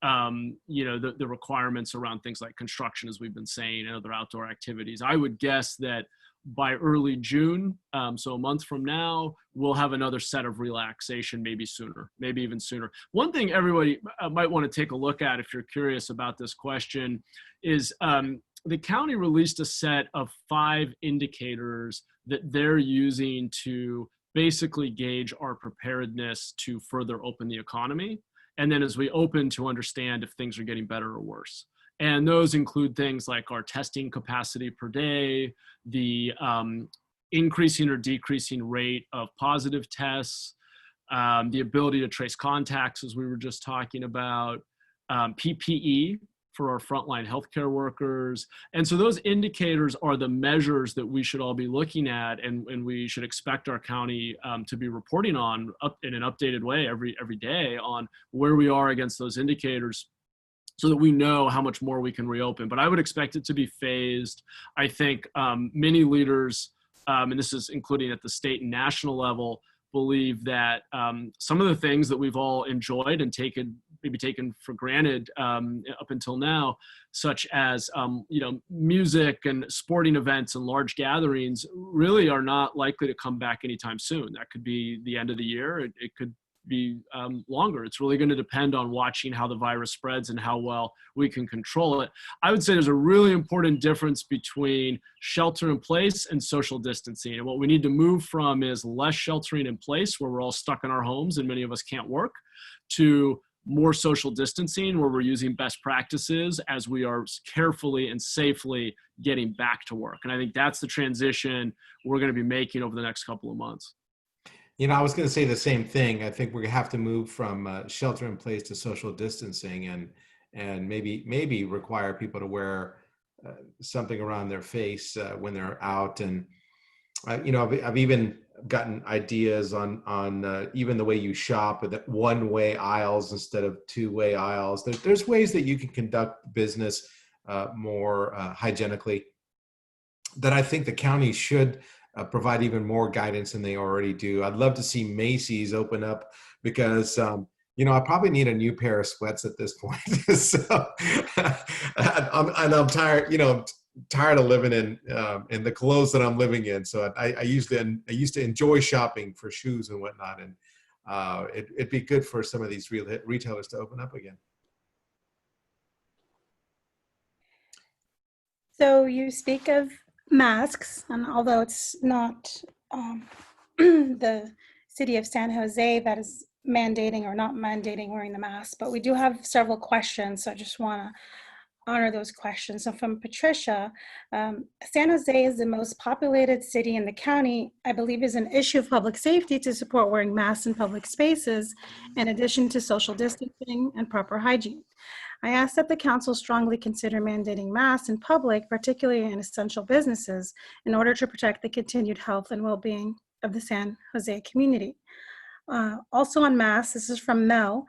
the requirements around things like construction, as we've been saying, and other outdoor activities. I would guess that by early June, so a month from now, we'll have another set of relaxation, maybe sooner, maybe even sooner. One thing everybody might want to take a look at if you're curious about this question is the county released a set of 5 indicators that they're using to basically gauge our preparedness to further open the economy. And then as we open, to understand if things are getting better or worse. And those include things like our testing capacity per day, the increasing or decreasing rate of positive tests, the ability to trace contacts, as we were just talking about, PPE for our frontline healthcare workers. And so those indicators are the measures that we should all be looking at, and we should expect our county to be reporting on in an updated way every day on where we are against those indicators, so that we know how much more we can reopen. But I would expect it to be phased. I think many leaders, and this is including at the state and national level, believe that some of the things that we've all enjoyed and maybe taken for granted up until now, such as music and sporting events and large gatherings, really are not likely to come back anytime soon. That could be the end of the year. It could be longer. It's really going to depend on watching how the virus spreads and how well we can control it. I would say there's a really important difference between shelter in place and social distancing. And what we need to move from is less sheltering in place, where we're all stuck in our homes and many of us can't work, to more social distancing, where we're using best practices as we are carefully and safely getting back to work. And I think that's the transition we're going to be making over the next couple of months. I was going to say the same thing. I think we're going to have to move from shelter in place to social distancing, and maybe require people to wear something around their face when they're out. And I've even gotten ideas on even the way you shop, with one-way aisles instead of two-way aisles. There's ways that you can conduct business more hygienically that I think the county should provide even more guidance than they already do. I'd love to see Macy's open up, because I probably need a new pair of sweats at this point. So I'm tired. Tired of living in the clothes that I'm living in. So I used to enjoy shopping for shoes and whatnot, and it'd be good for some of these retailers to open up again. So you speak of masks, and although it's not the city of San Jose that is mandating or not mandating wearing the mask, but we do have several questions, so I just want to honor those questions. So from Patricia, San Jose is the most populated city in the county. I believe is an issue of public safety to support wearing masks in public spaces, in addition to social distancing and proper hygiene. I ask that the council strongly consider mandating masks in public, particularly in essential businesses, in order to protect the continued health and well-being of the San Jose community. Also on masks, this is from Mel.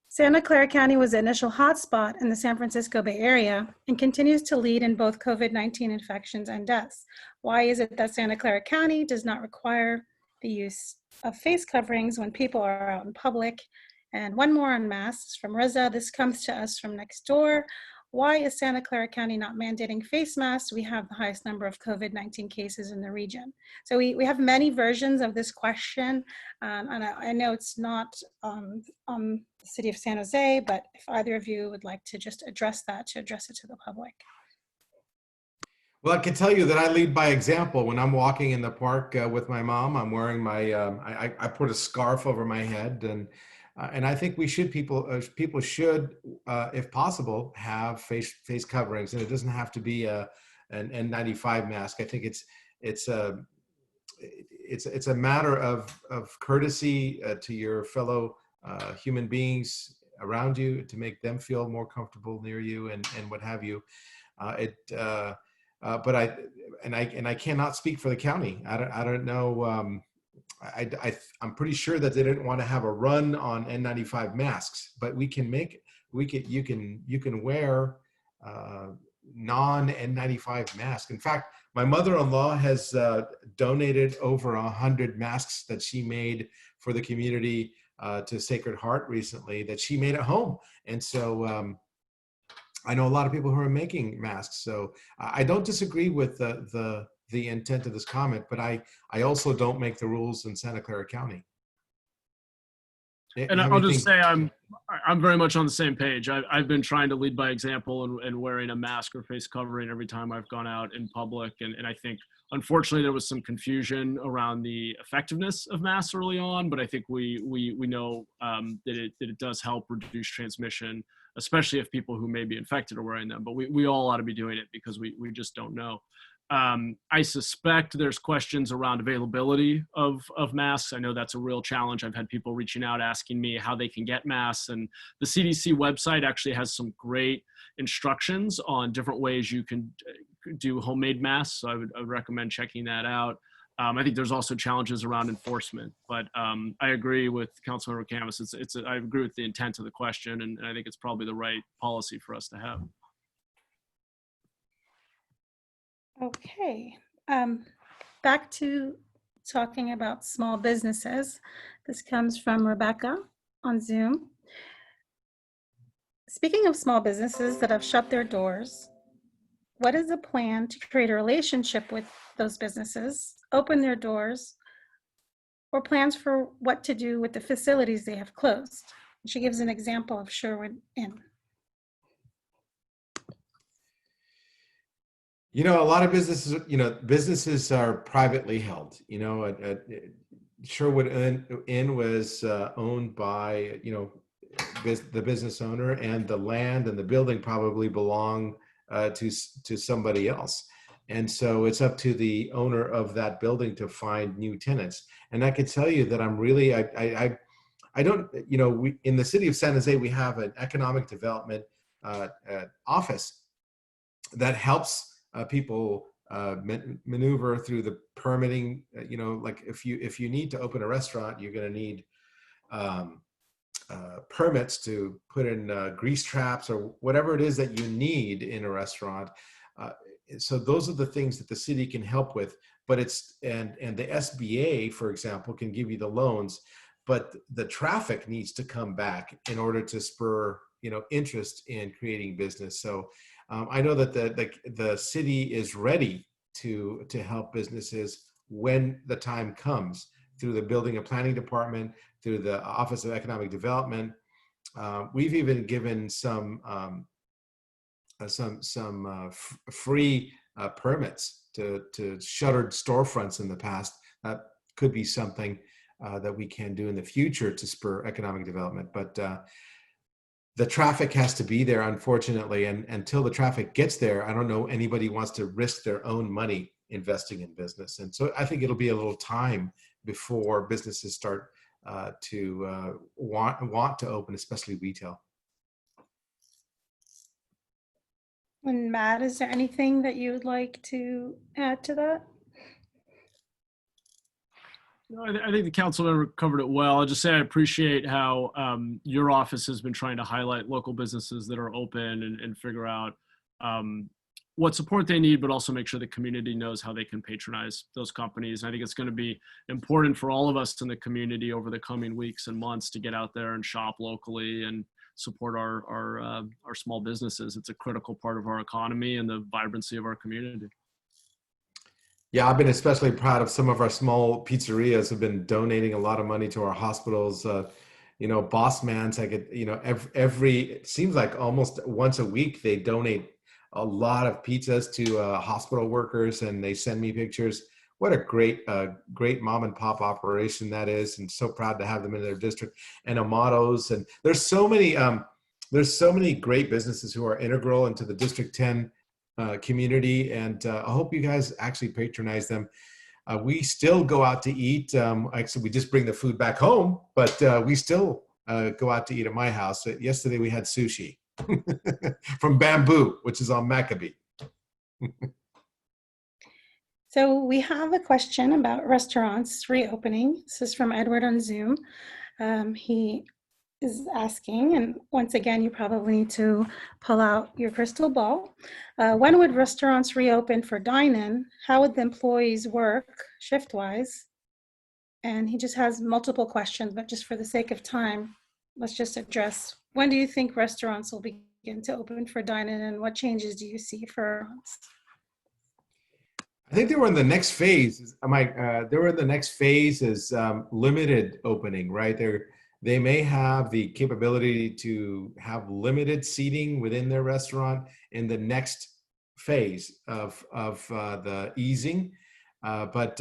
Santa Clara County was the initial hotspot in the San Francisco Bay Area and continues to lead in both COVID-19 infections and deaths. Why is it that Santa Clara County does not require the use of face coverings when people are out in public? And one more on masks from Reza. This comes to us from next door. Why is Santa Clara County not mandating face masks? We have the highest number of COVID-19 cases in the region. So we have many versions of this question. And I know it's not on the city of San Jose, but if either of you would like to just address that, to address it to the public. Well, I can tell you that I lead by example. When I'm walking in the park with my mom, I'm wearing my, I put a scarf over my head, and I think people should, if possible, have face coverings, and it doesn't have to be an N95 mask. I think it's a matter of courtesy to your fellow human beings around you, to make them feel more comfortable near you, and what have you. But I cannot speak for the county. I don't know. I'm pretty sure that they didn't want to have a run on N95 masks, but you can wear non N95 masks. In fact, my mother-in-law has donated over 100 masks that she made for the community to Sacred Heart recently, that she made at home. And so I know a lot of people who are making masks. So I don't disagree with the intent of this comment, but I also don't make the rules in Santa Clara County. And I'll just say I'm very much on the same page. I've been trying to lead by example and wearing a mask or face covering every time I've gone out in public. And I think, unfortunately, there was some confusion around the effectiveness of masks early on, but I think we know that it does help reduce transmission, especially if people who may be infected are wearing them. But we all ought to be doing it because we just don't know. I suspect there's questions around availability of masks. I know that's a real challenge. I've had people reaching out asking me how they can get masks, and the CDC website actually has some great instructions on different ways you can do homemade masks. So I would recommend checking that out. I think there's also challenges around enforcement, but I agree with Councilmember Khamis. I agree with the intent of the question, and I think it's probably the right policy for us to have. Okay, back to talking about small businesses. This comes from Rebecca on Zoom. Speaking of small businesses that have shut their doors, what is the plan to create a relationship with those businesses, open their doors, or plans for what to do with the facilities they have closed? She gives an example of Sherwood Inn. You know, a lot of businesses are privately held. Sherwood Inn was owned by, the business owner, and the land and the building probably belong to somebody else. And so it's up to the owner of that building to find new tenants. And I can tell you that I'm really, I don't, we, in the city of San Jose, we have an economic development office that helps people maneuver through the permitting. Like if you need to open a restaurant, you're going to need permits to put in grease traps or whatever it is that you need in a restaurant. So those are the things that the city can help with, but and the SBA, for example, can give you the loans, but the traffic needs to come back in order to spur, interest in creating business. So I know that the city is ready to help businesses when the time comes, through the Building and Planning Department, through the Office of Economic Development. We've even given some free permits to shuttered storefronts in the past. That could be something that we can do in the future to spur economic development. But the traffic has to be there, unfortunately, and until the traffic gets there, I don't know anybody wants to risk their own money investing in business. And so I think it'll be a little time before businesses start to want to open, especially retail. And Matt, is there anything that you would like to add to that? No, I think the council member covered it well. I'll just say I appreciate how your office has been trying to highlight local businesses that are open and figure out what support they need, but also make sure the community knows how they can patronize those companies. I think it's going to be important for all of us in the community over the coming weeks and months to get out there and shop locally and support our small businesses. It's a critical part of our economy and the vibrancy of our community. Yeah, I've been especially proud of some of our small pizzerias who've been donating a lot of money to our hospitals. Boss Man's, it seems like almost once a week they donate a lot of pizzas to hospital workers, and they send me pictures. What a great mom and pop operation that is, and so proud to have them in their district. And Amato's, and there's so many great businesses who are integral into the District 10 community, and I hope you guys actually patronize them. We still go out to eat. Actually, we just bring the food back home, but we still go out to eat at my house. Yesterday we had sushi from Bamboo, which is on Maccabee. So we have a question about restaurants reopening. This is from Edward on Zoom. He is asking, and once again, you probably need to pull out your crystal ball. When would restaurants reopen for dine-in? How would the employees work shift-wise? And he just has multiple questions, but just for the sake of time, let's just address, when do you think restaurants will begin to open for dine-in, and what changes do you see for restaurants? I think they were in the next phase. They were in the next phase as limited opening, right? They may have the capability to have limited seating within their restaurant in the next phase of the easing, but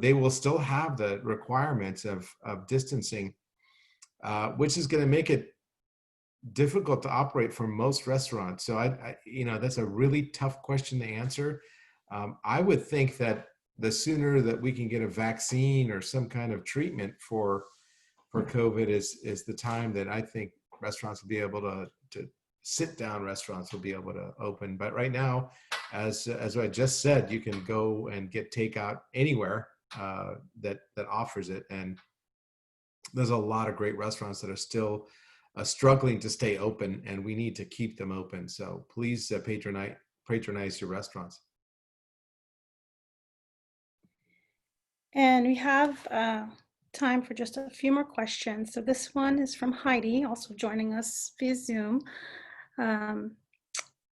they will still have the requirements of distancing, which is going to make it difficult to operate for most restaurants. So that's a really tough question to answer. I would think that the sooner that we can get a vaccine or some kind of treatment for COVID is the time that I think restaurants will be able to sit down restaurants will be able to open. But right now, as I just said, you can go and get takeout anywhere that offers it. And there's a lot of great restaurants that are still struggling to stay open, and we need to keep them open. So please patronize your restaurants. And we have time for just a few more questions. So this one is from Heidi, also joining us via Zoom.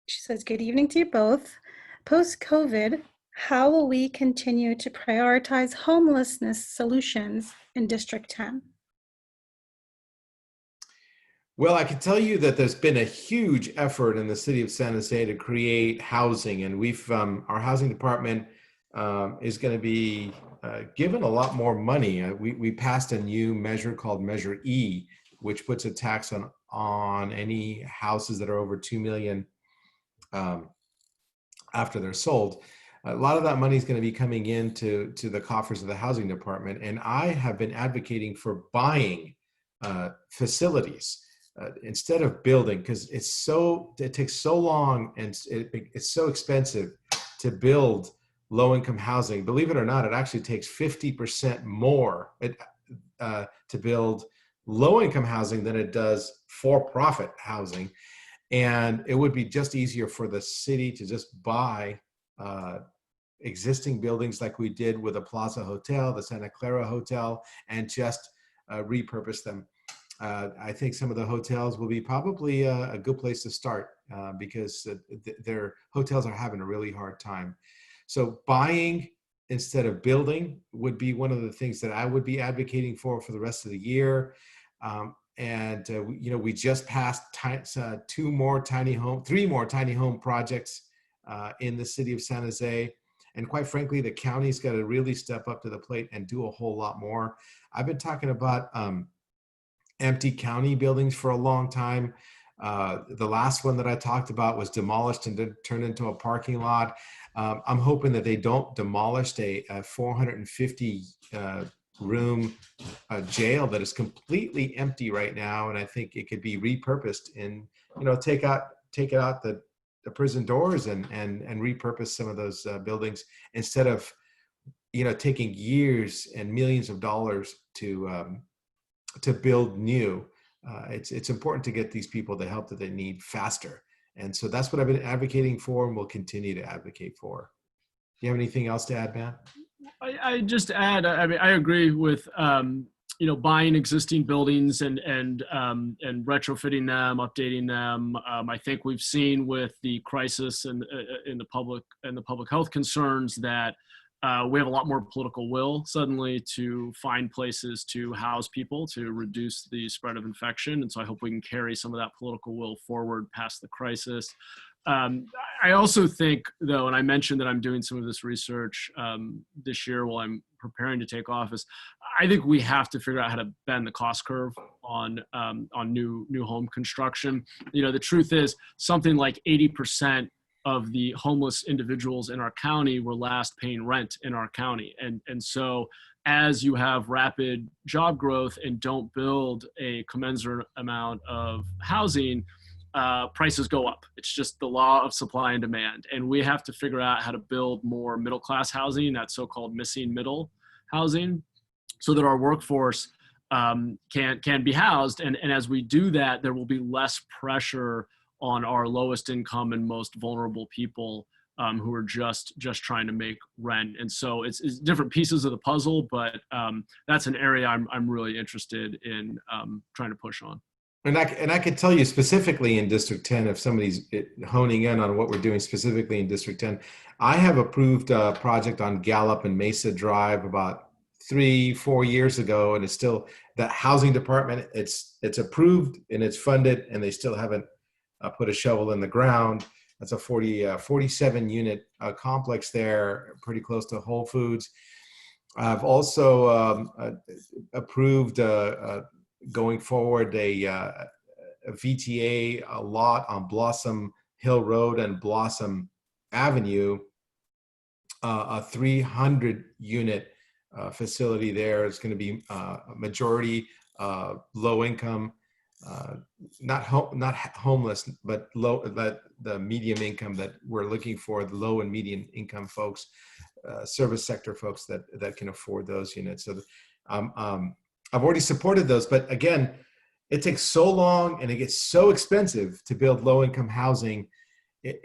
She says, good evening to you both. Post-COVID, how will we continue to prioritize homelessness solutions in District 10? Well, I can tell you that there's been a huge effort in the city of San Jose to create housing, and our housing department is going to be given a lot more money. We passed a new measure called Measure E, which puts a tax on any houses that are over $2 million after they're sold. A lot of that money is going to be coming into the coffers of the housing department, and I have been advocating for buying facilities instead of building, because it takes so long and it's so expensive to build low-income housing. Believe it or not, it actually takes 50% more to build low-income housing than it does for-profit housing. And it would be just easier for the city to just buy existing buildings like we did with the Plaza Hotel, the Santa Clara Hotel, and just repurpose them. I think some of the hotels will be probably a good place to start because their hotels are having a really hard time. So buying instead of building would be one of the things that I would be advocating for the rest of the year. We just passed three more tiny home projects in the city of San Jose. And quite frankly, the county's got to really step up to the plate and do a whole lot more. I've been talking about empty county buildings for a long time. The last one that I talked about was demolished and turned into a parking lot. I'm hoping that they don't demolish a 450 room jail that is completely empty right now, and I think it could be repurposed and take it out the the prison doors and repurpose some of those buildings instead of, taking years and millions of dollars to build new. It's important to get these people the help that they need faster. And so that's what I've been advocating for and will continue to advocate for. Do you have anything else to add, Matt? I just add, I mean, I agree with, buying existing buildings and retrofitting them, updating them. I think we've seen with the crisis and in the public health concerns that we have a lot more political will suddenly to find places to house people to reduce the spread of infection. And so I hope we can carry some of that political will forward past the crisis. I also think, though, and I mentioned that I'm doing some of this research this year while I'm preparing to take office, I think we have to figure out how to bend the cost curve on new home construction. The truth is something like 80% of the homeless individuals in our county were last paying rent in our county. And so as you have rapid job growth and don't build a commensurate amount of housing, prices go up. It's just the law of supply and demand. And we have to figure out how to build more middle-class housing, that so-called missing middle housing, so that our workforce can be housed. And as we do that, there will be less pressure on our lowest income and most vulnerable people who are just trying to make rent. And so it's different pieces of the puzzle, but that's an area I'm really interested in trying to push on. And I could tell you specifically in District 10, if somebody's honing in on what we're doing specifically in District 10, I have approved a project on Gallup and Mesa Drive about 3-4 years ago, and it's still the housing department. It's approved and it's funded, and they still haven't put a shovel in the ground. That's a 47 unit complex there, pretty close to Whole Foods. I've also approved going forward a VTA a lot on Blossom Hill Road and Blossom Avenue, a 300 unit facility there. It's going to be a majority low income, not homeless, but the medium income that we're looking for, the low and medium income folks, service sector folks that can afford those units. So I've already supported those, but again, it takes so long and it gets so expensive to build low income housing. A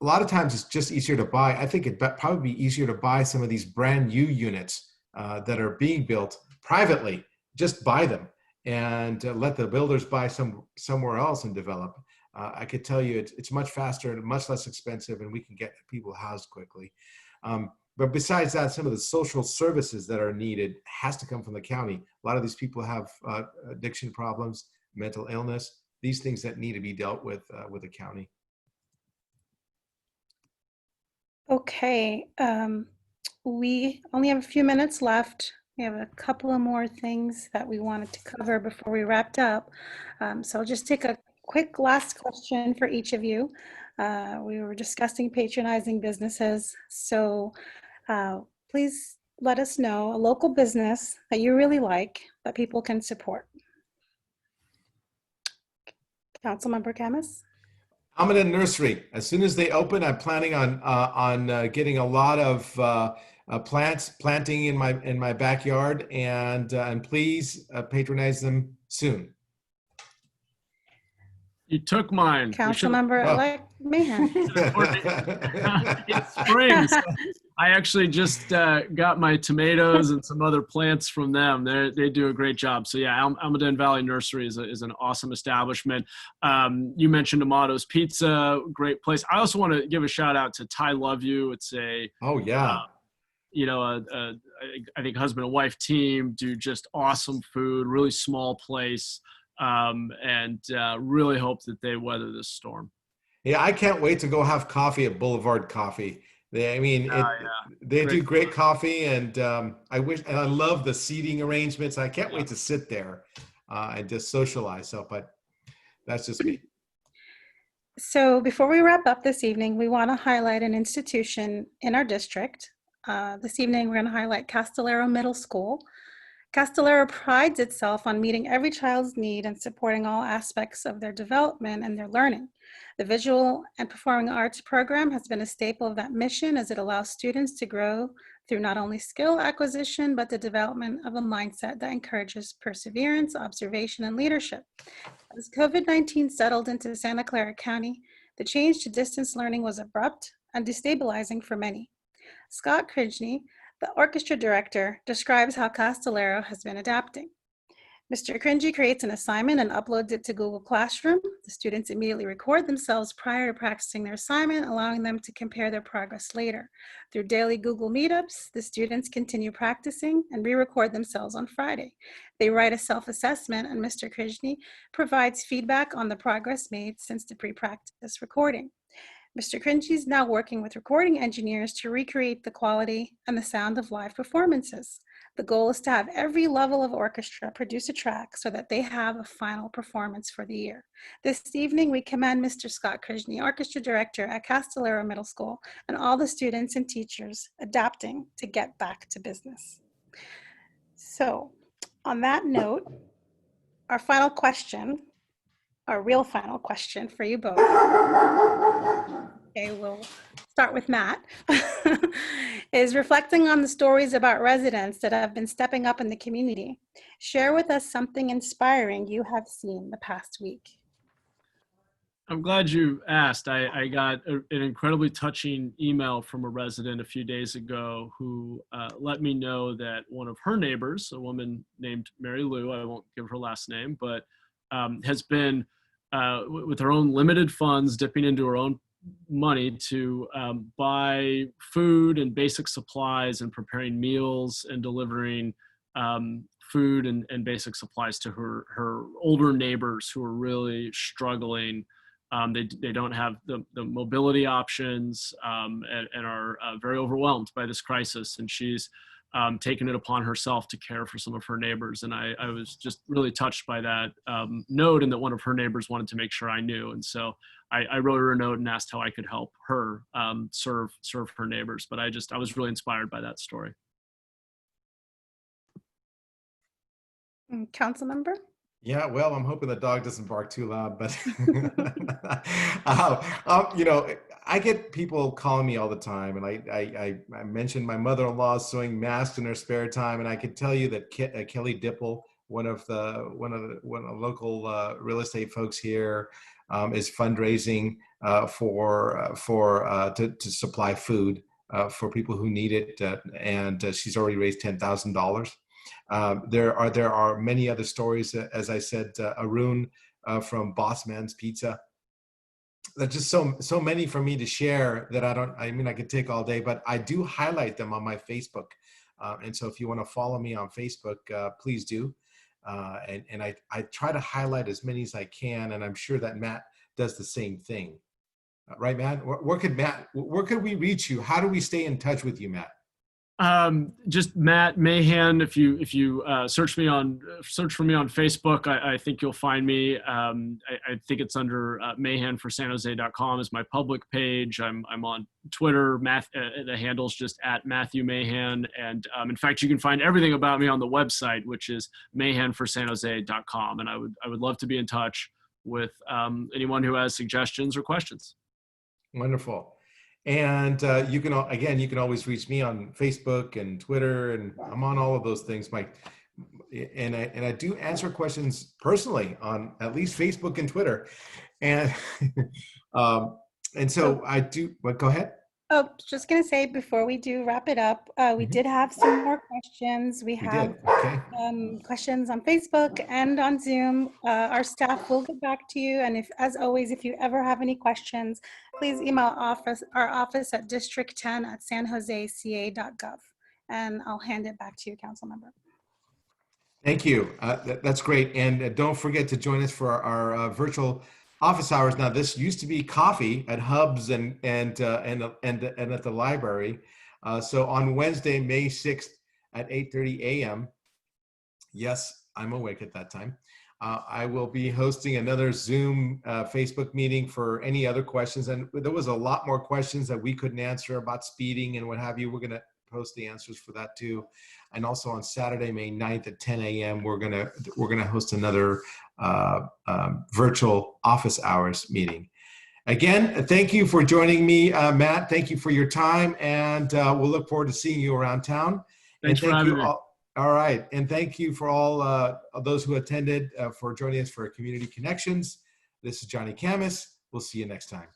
lot of times it's just easier to buy. I think it'd probably be easier to buy some of these brand new units that are being built privately. Just buy them and let the builders buy somewhere else and develop. I could tell you it's much faster and much less expensive, and we can get people housed quickly. But besides that, some of the social services that are needed has to come from the county. A lot of these people have addiction problems, mental illness, these things that need to be dealt with the county. Okay, we only have a few minutes left. We have a couple of more things that we wanted to cover before we wrapped up. So I'll just take a quick last question for each of you. We were discussing patronizing businesses. So please let us know a local business that you really like that people can support. Councilmember Khamis? Almaden Nursery. As soon as they open, I'm planning on getting a lot of planting in my backyard, and please patronize them soon. You took mine. Councilmember-Elect Mahan. It springs. I actually just got my tomatoes and some other plants from them. They do a great job. So yeah, Almaden Valley Nursery is an awesome establishment. You mentioned Amato's Pizza, great place. I also want to give a shout out to Thai Love You. It's a I think husband and wife team do just awesome food, really small place, and really hope that they weather this storm. Yeah, I can't wait to go have coffee at Boulevard Coffee. They do great coffee, and I love the seating arrangements. I can't wait to sit there and just socialize. So, but that's just me. So before we wrap up this evening, we want to highlight an institution in our district. This evening, we're going to highlight Castellero Middle School. Castellaro prides itself on meeting every child's need and supporting all aspects of their development and their learning. The Visual and Performing Arts program has been a staple of that mission as it allows students to grow through not only skill acquisition, but the development of a mindset that encourages perseverance, observation, and leadership. As COVID-19 settled into Santa Clara County, the change to distance learning was abrupt and destabilizing for many. Scott Cridgeny, the orchestra director, describes how Castellaro has been adapting. Mr. Cringy creates an assignment and uploads it to Google Classroom. The students immediately record themselves prior to practicing their assignment, allowing them to compare their progress later. Through daily Google Meetups, the students continue practicing and re-record themselves on Friday. They write a self-assessment, and Mr. Cringy provides feedback on the progress made since the pre-practice recording. Mr. Cringy is now working with recording engineers to recreate the quality and the sound of live performances. The goal is to have every level of orchestra produce a track so that they have a final performance for the year. This evening, we commend Mr. Scott Cridgeny, Orchestra Director at Castellaro Middle School, and all the students and teachers adapting to get back to business. So, on that note, our final question, our real final question for you both. Okay, we'll start with Matt, is reflecting on the stories about residents that have been stepping up in the community. Share with us something inspiring you have seen the past week. I'm glad you asked. I got an incredibly touching email from a resident a few days ago who let me know that one of her neighbors, a woman named Mary Lou, I won't give her last name, but has been with her own limited funds dipping into her own money to buy food and basic supplies and preparing meals and delivering food and basic supplies to her older neighbors who are really struggling. They don't have the mobility options and are very overwhelmed by this crisis. And she's taken it upon herself to care for some of her neighbors. And I was just really touched by that note, and that one of her neighbors wanted to make sure I knew. And so I wrote her a note and asked how I could help her serve her neighbors. But I was really inspired by that story. Council member? Yeah, well, I'm hoping the dog doesn't bark too loud, but you know, I get people calling me all the time, and I mentioned my mother-in-law sewing masks in her spare time, and I could tell you that Kelly Dipple, one of the local real estate folks here, is fundraising to supply food for people who need it, and she's already raised $10,000. There are many other stories, as I said, Arun from Boss Man's Pizza. There's just so many for me to share that I could take all day, but I do highlight them on my Facebook. And so if you want to follow me on Facebook, please do. And I try to highlight as many as I can, and I'm sure that Matt does the same thing. Right, Matt? Where could we reach you? How do we stay in touch with you, Matt? Just Matt Mahan. If you search for me on Facebook, I think you'll find me. I think it's under mahanforsanjose.com is my public page. I'm on Twitter. The handle's just at Matthew Mahan. And in fact, you can find everything about me on the website, which is mahanforsanjose.com. And I would love to be in touch with anyone who has suggestions or questions. Wonderful. And you can always reach me on Facebook and Twitter, and I'm on all of those things, Mike. And I do answer questions personally on at least Facebook and Twitter, and so I do. But go ahead. Oh, just going to say before we do wrap it up, we did have some more questions. We have questions on Facebook and on Zoom. Our staff will get back to you. And as always, if you ever have any questions, please email our office at district10@sanjoseca.gov. And I'll hand it back to you, Council Member. Thank you. That's great. And don't forget to join us for our virtual office hours. Now, this used to be coffee at Hubs and at the library. So on Wednesday, May 6th at 8:30 a.m. Yes, I'm awake at that time. I will be hosting another Zoom Facebook meeting for any other questions. And there was a lot more questions that we couldn't answer about speeding and what have you. We're going to post the answers for that too. And also on Saturday, May 9th at 10 a.m., we're gonna host another virtual office hours meeting. Again, thank you for joining me, Matt. Thank you for your time, and we'll look forward to seeing you around town. Thanks for having me. All right, and thank you for all those who attended for joining us for Community Connections. This is Johnny Khamis. We'll see you next time.